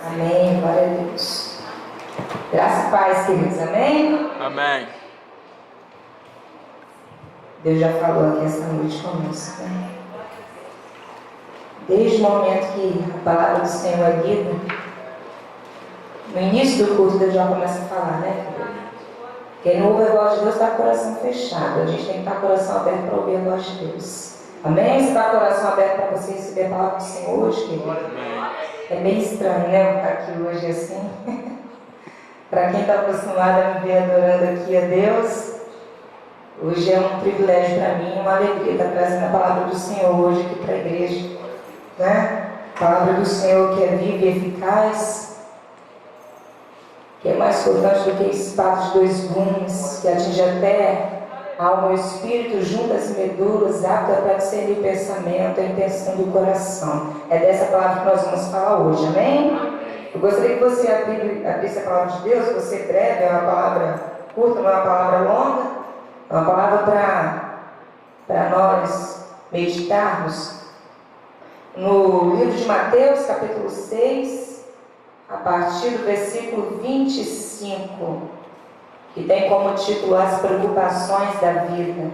Amém, glória a Deus. Graça e paz, queridos, amém? Amém. Deus já falou aqui essa noite conosco, né? Desde o momento que a palavra do Senhor é lida, no início do culto Deus já começa a falar, né, querido? Quem não ouve a voz de Deus está com o coração fechado. A gente tem que estar com o coração aberto para ouvir a voz de Deus. Amém? Você está com o coração aberto para você receber a palavra do Senhor hoje, querido? Amém. É bem estranho, né? Eu estar aqui hoje assim. Para quem está acostumado a me ver adorando aqui a Deus, hoje é um privilégio para mim, uma alegria estar trazendo a palavra do Senhor hoje aqui para a igreja, né? A palavra do Senhor que é viva e eficaz, que é mais cortante do que espada de dois gumes, que atinge até alma e espírito, juntas e medulas, apta para discernir o pensamento, a intenção do coração. É dessa palavra que nós vamos falar hoje, amém? Eu gostaria que você abrisse a palavra de Deus, você breve, é uma palavra curta, não é uma palavra longa, é uma palavra para nós meditarmos. No livro de Mateus, capítulo 6, a partir do versículo 25, que tem como título As Preocupações da Vida.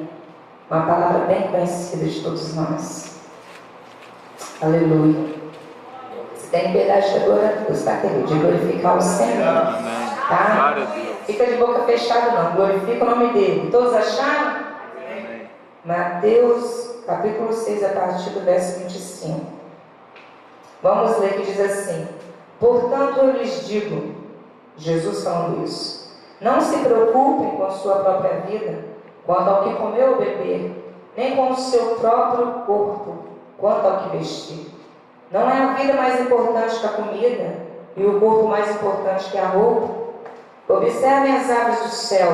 Uma palavra bem conhecida de todos nós. Aleluia. Você tem liberdade agora, Deus está querendo de glorificar o Senhor. Amém. Tá? Glória a Deus. Fica de boca fechada não, glorifica o nome dele. Todos acharam? Amém. Mateus, capítulo 6, a partir do verso 25. Vamos ler que diz assim: portanto eu lhes digo, Jesus falando isso, não se preocupem com a sua própria vida, quanto ao que comer ou beber, nem com o seu próprio corpo, quanto ao que vestir. Não é a vida mais importante que a comida, e o corpo mais importante que a roupa? Observem as aves do céu,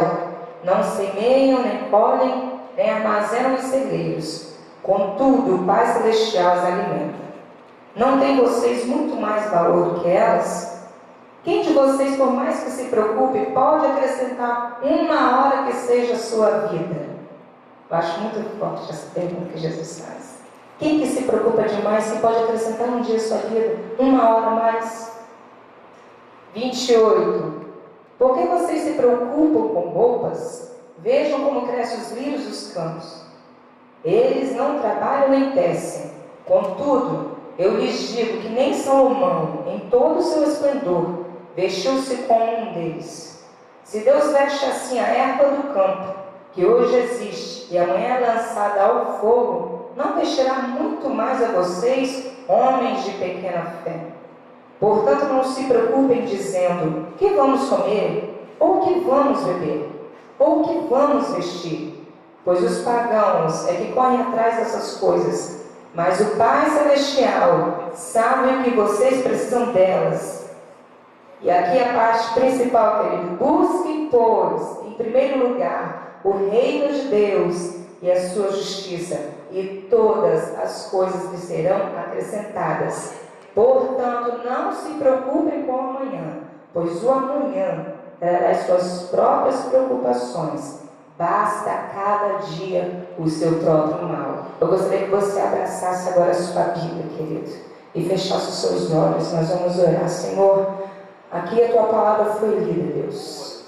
não semeiam, nem colhem, nem armazenam em celeiros, contudo o Pai Celestial as alimenta. Não têm vocês muito mais valor do que elas? Quem de vocês, por mais que se preocupe, pode acrescentar uma hora que seja a sua vida? Eu acho muito forte essa pergunta que Jesus faz. Quem que se preocupa demais, quem pode acrescentar um dia a sua vida? Uma hora mais? 28. Por que vocês se preocupam com roupas? Vejam como crescem os lírios dos campos. Eles não trabalham nem tecem. Contudo, eu lhes digo que nem Salomão, em todo o seu esplendor, vestiu-se como um deles. Se Deus veste assim a erva do campo, que hoje existe e amanhã é lançada ao fogo, não vestirá muito mais a vocês, homens de pequena fé. Portanto, não se preocupem dizendo, que vamos comer? Ou que vamos beber? Ou que vamos vestir? Pois os pagãos é que correm atrás dessas coisas, mas o Pai Celestial sabe o que vocês precisam delas. E aqui a parte principal, querido: busque, pois, em primeiro lugar, o reino de Deus e a sua justiça, e todas as coisas lhe serão acrescentadas. Portanto, não se preocupem com o amanhã, pois o amanhã trará as suas próprias preocupações. Basta a cada dia o seu próprio mal. Eu gostaria que você abraçasse agora a sua Bíblia, querido, e fechasse os seus olhos. Nós vamos orar. Senhor, aqui a tua palavra foi lida, Deus.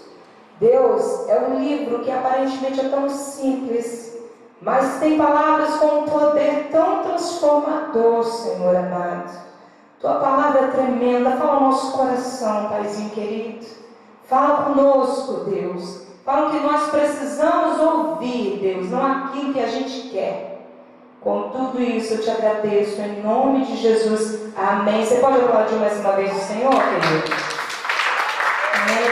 Deus, é um livro que aparentemente é tão simples, mas tem palavras com um poder tão transformador, Senhor amado. Tua palavra é tremenda. Fala ao nosso coração, Paizinho querido. Fala conosco, Deus. Fala o que nós precisamos ouvir, Deus, não aquilo que a gente quer. Com tudo isso, eu te agradeço em nome de Jesus. Amém. Você pode aplaudir mais uma vez o Senhor, querido? Amém.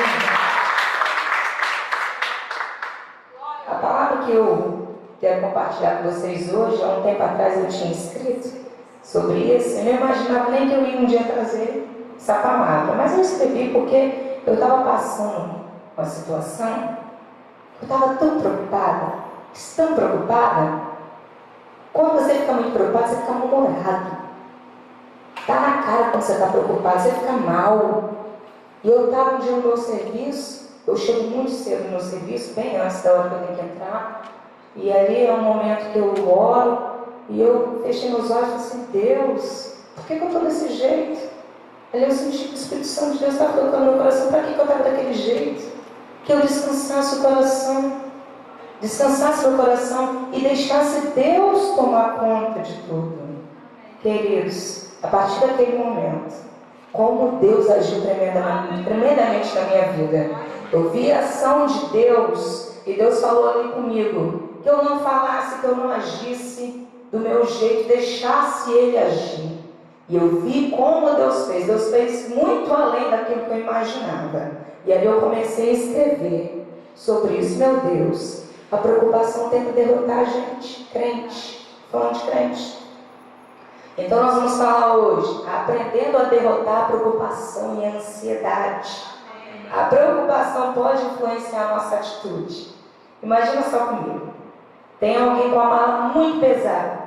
A palavra que eu quero compartilhar com vocês hoje, há um tempo atrás eu tinha escrito sobre isso. Eu não imaginava nem que eu ia um dia trazer essa palavra, mas eu escrevi porque eu estava passando uma situação, eu estava tão preocupada. Quando você fica muito preocupado, você fica mal-humorado. Está na cara quando você está preocupado, você fica mal. E eu estava um dia no meu serviço, eu chego muito cedo no meu serviço, bem antes da hora que eu tenho que entrar, e ali é um momento que eu oro, e eu fechei meus olhos e falei assim: Deus, por que eu estou desse jeito? Ali eu senti que o Espírito Santo de Deus estava colocando no meu coração. Para que eu estava daquele jeito? Que eu descansasse o coração. Descansasse meu coração e deixasse Deus tomar conta de tudo. Queridos, a partir daquele momento, como Deus agiu tremendamente na minha vida. Eu vi a ação de Deus e Deus falou ali comigo que eu não falasse, que eu não agisse do meu jeito, deixasse Ele agir. E eu vi como Deus fez. Deus fez muito além daquilo que eu imaginava. E ali eu comecei a escrever sobre isso. Meu Deus, a preocupação tenta derrotar a gente, crente, falando de crente. Então nós vamos falar hoje, aprendendo a derrotar a preocupação e a ansiedade. A preocupação pode influenciar a nossa atitude. Imagina só comigo. Tem alguém com a mala muito pesada,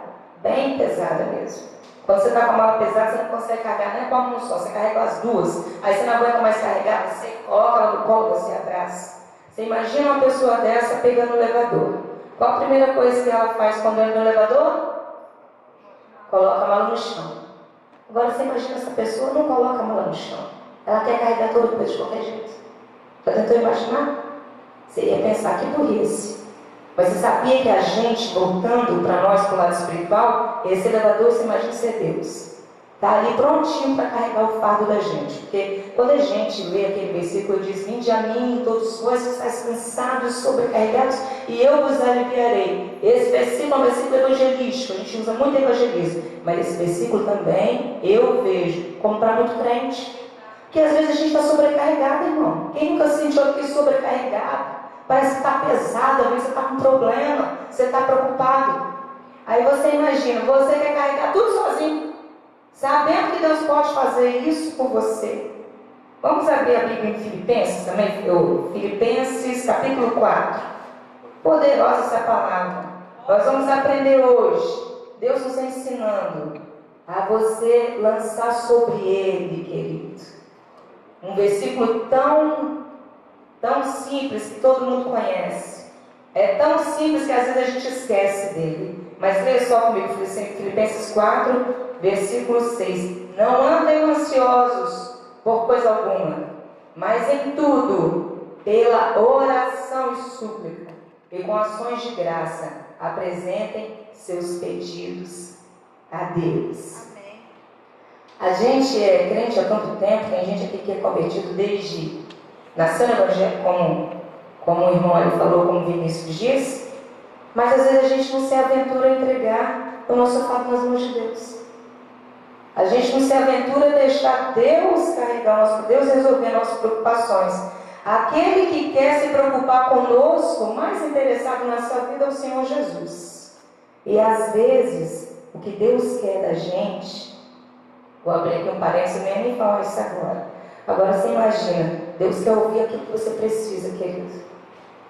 bem pesada mesmo. Quando você está com a mala pesada, você não consegue carregar nem com a mão só, você carrega as duas. Aí você não aguenta mais carregar, você coloca ela no colo, você abraça. Você imagina uma pessoa dessa pegando o elevador. Qual a primeira coisa que ela faz quando entra no elevador? Coloca a mala no chão. Agora você imagina essa pessoa não coloca a mala no chão. Ela quer carregar todo o peso de qualquer jeito. Já tentou imaginar? Você ia pensar que burrice. Mas você sabia que a gente, voltando para nós, para o lado espiritual, esse elevador, você imagina ser Deus. Está ali prontinho para carregar o fardo da gente. Porque quando a gente lê aquele versículo, diz: vinde a mim, todos vós que estáis cansados, sobrecarregados, e eu vos aliviarei. Esse versículo é um versículo evangelístico, a gente usa muito evangelismo. Mas esse versículo também eu vejo como para muito crente. Porque às vezes a gente está sobrecarregado, irmão. Quem nunca se sentiu aqui sobrecarregado? Parece que está pesado, às vezes você está com problema, você está preocupado. Aí você imagina, você quer carregar tudo sozinho, sabendo que Deus pode fazer isso por você. Vamos abrir a Bíblia em Filipenses também, Filipenses capítulo 4. Poderosa essa palavra. Nós vamos aprender hoje, Deus nos ensinando a você lançar sobre Ele, querido. Um versículo tão simples que todo mundo conhece. É tão simples que às vezes a gente esquece dele. Mas leia só comigo, Filipenses 4, versículo 6. Não andem ansiosos por coisa alguma, mas em tudo, pela oração e súplica, e com ações de graça, apresentem seus pedidos a Deus. A gente é crente há tanto tempo, tem gente aqui que é convertido desde nasceu no Evangelho, como o irmão ali falou, como o Vinícius diz, mas às vezes a gente não se aventura a entregar o nosso fardo nas mãos de Deus. A gente não se aventura a deixar Deus carregar o nosso, Deus resolver nossas preocupações. Aquele que quer se preocupar conosco, o mais interessado na sua vida é o Senhor Jesus. E às vezes, o que Deus quer da gente, vou abrir aqui um parênteses, nem falar isso agora. Agora você imagina, Deus quer ouvir aquilo que você precisa, querido.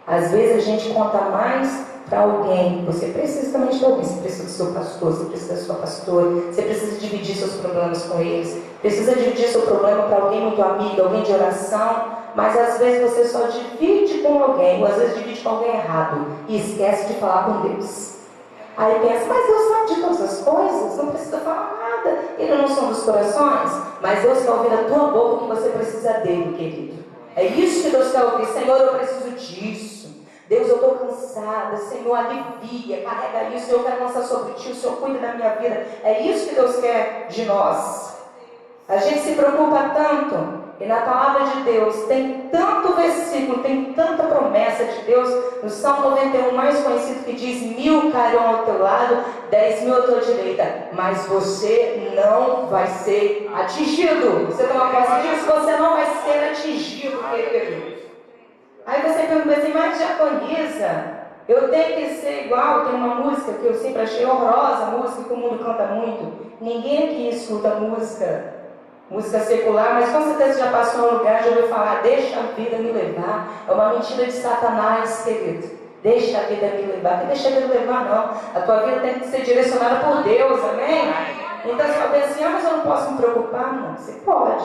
Às vezes a gente conta mais para alguém. Você precisa também de alguém. Você precisa do seu pastor, você precisa da sua pastora. Você precisa dividir seus problemas com eles. Precisa dividir seu problema para alguém muito amigo, alguém de oração. Mas às vezes você só divide com alguém, ou às vezes divide com alguém errado. E esquece de falar com Deus. Aí pensa, mas Deus sabe de todas as coisas, não precisa falar nada. Ele não som dos corações, mas Deus quer ouvir da tua boca que você precisa dele, querido. É isso que Deus quer ouvir. Senhor, eu preciso disso. Deus, eu estou cansada. Senhor, alivia, carrega isso. Eu quero lançar sobre ti, o Senhor cuida da minha vida. É isso que Deus quer de nós. A gente se preocupa tanto. E na palavra de Deus tem tanto versículo, tem tanta promessa de Deus. No Salmo 91, mais conhecido, que diz: 1000 cairão ao teu lado, 10.000 à tua direita, mas você não vai ser atingido. Você não vai disso, você não vai ser atingido, querido. Aí você pergunta assim, mas diaconisa, eu tenho que ser igual. Tem uma música que eu sempre achei horrorosa, música que o mundo canta muito. Ninguém aqui escuta música secular, mas com certeza já passou em um lugar, já ouviu falar: deixa a vida me levar. É uma mentira de Satanás, querido. Deixa a vida me levar. Não deixa a vida levar, não. A tua vida tem que ser direcionada por Deus, amém? Então você vai assim, mas eu não posso me preocupar. Não, você pode.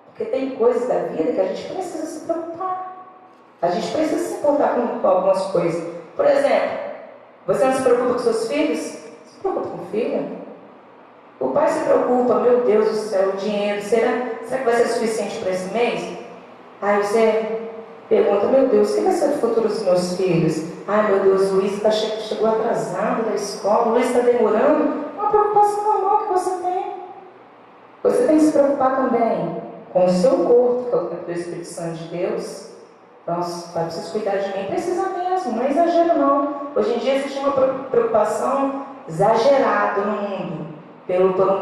Porque tem coisas da vida que a gente precisa se preocupar. A gente precisa se importar com algumas coisas. Por exemplo, você não se preocupa com seus filhos? Se preocupa com o filho? O pai se preocupa, meu Deus do céu, o dinheiro, será que vai ser suficiente para esse mês? Aí você pergunta, meu Deus, o que vai ser o futuro dos meus filhos? Ai meu Deus, o Luiz chegou atrasado da escola, o Luiz está demorando. Uma preocupação normal que você tem. Você tem que se preocupar também com o seu corpo, que é o templo do Espírito Santo de Deus. Nossa, pai, precisa cuidar de mim. Precisa mesmo, não é exagero não. Hoje em dia existe uma preocupação exagerada no mundo,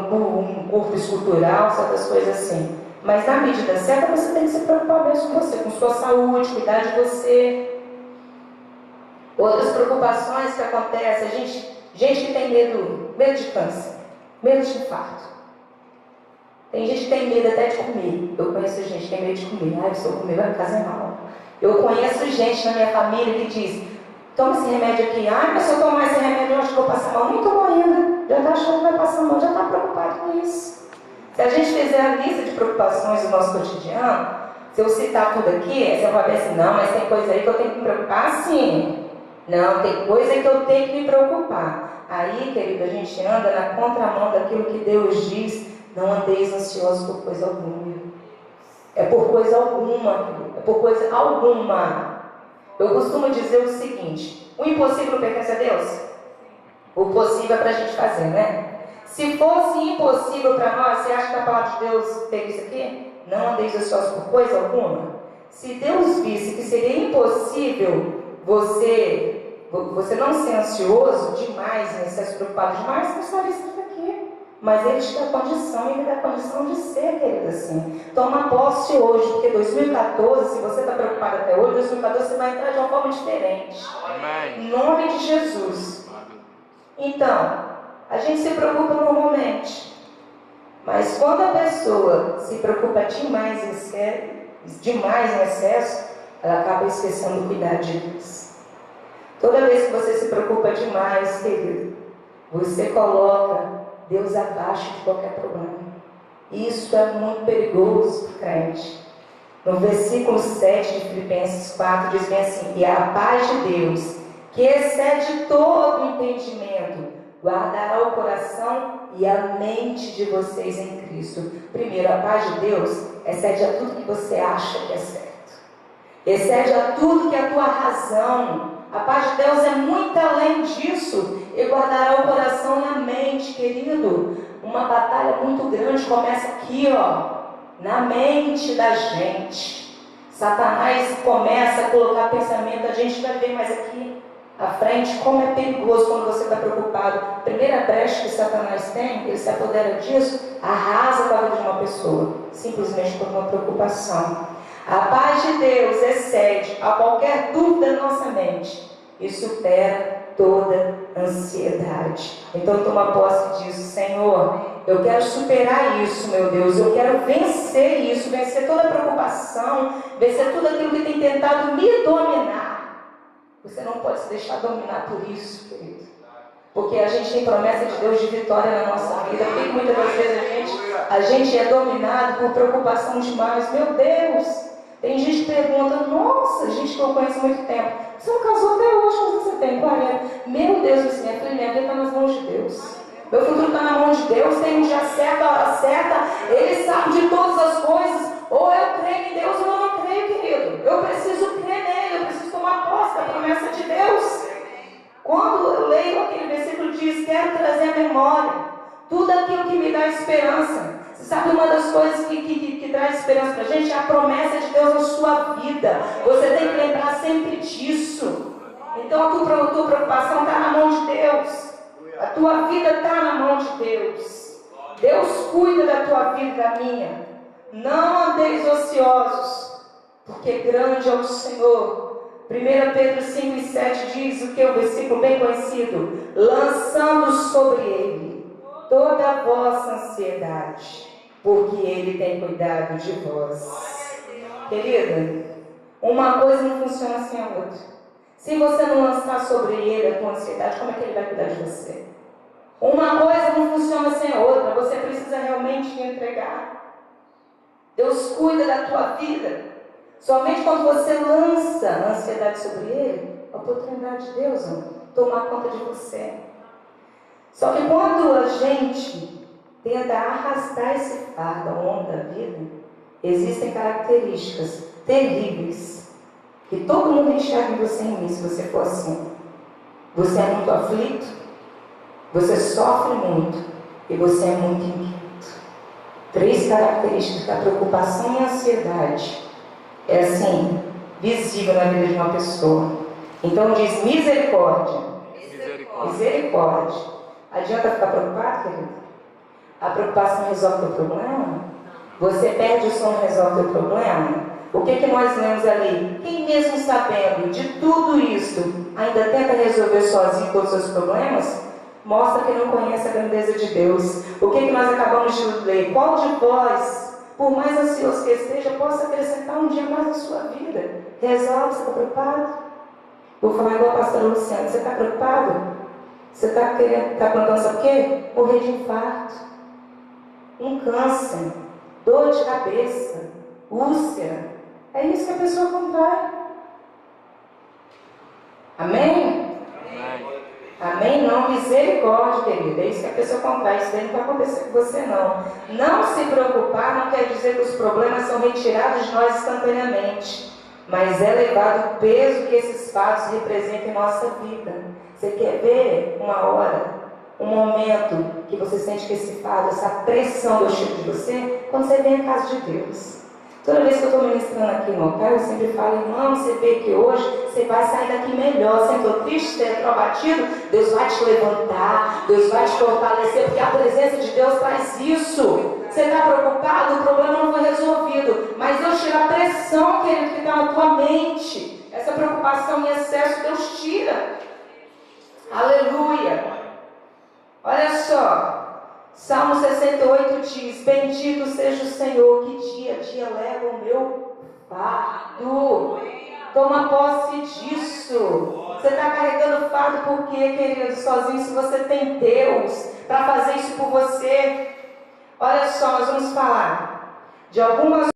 por um corpo escultural, certas coisas assim. Mas na medida certa você tem que se preocupar mesmo com você, com sua saúde, cuidar de você. Outras preocupações que acontecem, gente que tem medo de câncer, medo de infarto. Tem gente que tem medo até de comer. Eu conheço gente que tem medo de comer. Ai, se eu comer vai me fazer mal. Eu conheço gente na minha família que diz, toma esse remédio aqui. Ai, mas se eu tomar esse remédio eu acho que vou passar mal. Nem tomou ainda. Já está achando que vai passar mal, já está preocupado com isso. Se a gente fizer a lista de preocupações do nosso cotidiano, se eu citar tudo aqui, você vai ver assim, não, mas tem coisa aí que eu tenho que me preocupar sim. Não, tem coisa que eu tenho que me preocupar. Aí, querido, a gente anda na contramão daquilo que Deus diz, não andeis ansiosos por coisa alguma. É por coisa alguma, querido. É por coisa alguma. Eu costumo dizer o seguinte, o impossível pertence a Deus? O possível é para a gente fazer, né? Se fosse impossível para nós, você acha que a palavra de Deus pega isso aqui? Não andeis ansiosos por coisa alguma. Se Deus visse que seria impossível você não ser ansioso demais, em excesso preocupado demais, não estaria escrito aqui. Mas Ele te dá condição, Ele dá condição de ser, querido, assim. Toma posse hoje, porque 2014, se você está preocupado até hoje, 2014 você vai entrar de uma forma diferente. Amém. Em nome de Jesus. Então, a gente se preocupa normalmente. Mas quando a pessoa se preocupa demais em excesso, ela acaba esquecendo o cuidado de Deus. Toda vez que você se preocupa demais, querido, você coloca Deus abaixo de qualquer problema. Isso é muito perigoso para o crente. No versículo 7 de Filipenses 4 diz bem assim, e a paz de Deus, que excede todo entendimento, guardará o coração e a mente de vocês em Cristo. Primeiro, a paz de Deus excede a tudo que você acha que é certo. Excede a tudo que é a tua razão. A paz de Deus é muito além disso. E guardará o coração e a mente, querido. Uma batalha muito grande começa aqui, na mente da gente. Satanás começa a colocar pensamento, a gente vai ver mais aqui à frente como é perigoso quando você está preocupado. A primeira brecha que Satanás tem, ele se apodera disso, arrasa com a vida de uma pessoa, simplesmente por uma preocupação. A paz de Deus excede a qualquer dúvida da nossa mente e supera toda ansiedade. Então toma posse disso, Senhor. Eu quero superar isso, meu Deus. Eu quero vencer isso, vencer toda preocupação, vencer tudo aquilo que tem tentado me dominar. Você não pode se deixar dominar por isso, querido. Porque a gente tem promessa de Deus de vitória na nossa vida. Porque muitas das vezes a gente é dominado por preocupação demais. Meu Deus! Tem gente que pergunta, nossa, gente que eu conheço há muito tempo, você não casou até hoje, quando você tem 40. Meu Deus, minha filha, minha vida está nas mãos de Deus. Meu futuro está na mão de Deus, tem um dia certo, a hora certa, Ele sabe de todas as coisas. Ou eu creio em Deus ou eu não creio, querido. Eu preciso crer nele, eu preciso tomar posse da promessa de Deus. Quando eu leio aquele versículo diz, quero trazer à memória tudo aquilo que me dá esperança. Você sabe, uma das coisas que traz esperança para a gente é a promessa de Deus na sua vida. Você tem que lembrar sempre disso. Então a tua preocupação está na mão de Deus. A tua vida está na mão de Deus. Deus cuida da tua vida e da minha. Não andeis ociosos, porque grande é o Senhor. 1 Pedro 5 e 7 diz o que é um versículo bem conhecido: lançando sobre Ele toda a vossa ansiedade, porque Ele tem cuidado de vós. Querida, uma coisa não funciona sem a outra. Se você não lançar sobre Ele a tua ansiedade, como é que Ele vai cuidar de você? Uma coisa não funciona sem a outra. Você precisa realmente entregar. Deus cuida da tua vida. Somente quando você lança a ansiedade sobre Ele, a oportunidade de Deus tomar conta de você. Só que quando a gente tenta arrastar esse fardo ao longo da vida, existem características terríveis que todo mundo enxerga em você e em mim se você for assim. Você é muito aflito, você sofre muito e você é muito inquieto. 3 características da preocupação e a ansiedade é assim, visível na vida de uma pessoa. Então diz misericórdia. Misericórdia. Adianta ficar preocupado, querido? A preocupação resolve o teu problema? Você perde o sono e resolve o teu problema? O que nós lemos ali? Quem mesmo sabendo de tudo isso, ainda tenta resolver sozinho todos os seus problemas? Mostra que não conhece a grandeza de Deus. O que nós acabamos de ler? Qual de vós, por mais ansioso que esteja, possa acrescentar um dia mais na sua vida? Resolve, você está preocupado? Vou falar igual a pastora Luciana, você está preocupado? Você está plantando, sabe o quê? Morrer de infarto, um câncer, dor de cabeça, úlcera. É isso que a pessoa contrai. Amém? Amém? Não, misericórdia, querida. É isso que a pessoa contrai. Isso daí não vai acontecer com você, não. Não se preocupar não quer dizer que os problemas são retirados de nós instantaneamente. Mas é levado o peso que esses fatos representam em nossa vida. Você quer ver uma hora, um momento que você sente que esse fardo, essa pressão do tira de você? Quando você vem à casa de Deus. Toda vez que eu estou ministrando aqui no altar, eu sempre falo, irmão, você vê que hoje você vai sair daqui melhor. Você entrou triste, você entrou abatido, Deus vai te levantar, Deus vai te fortalecer, porque a presença de Deus traz isso. Você está preocupado, o problema não foi resolvido, mas Deus tira a pressão, querido, que está na tua mente. Essa preocupação em excesso, Deus tira. Aleluia. Olha só. Salmo 68 diz, bendito seja o Senhor, que dia a dia leva o meu fardo. Toma posse disso. Você está carregando fardo por quê, querido? Sozinho, se você tem Deus para fazer isso por você. Olha só, nós vamos falar de algumas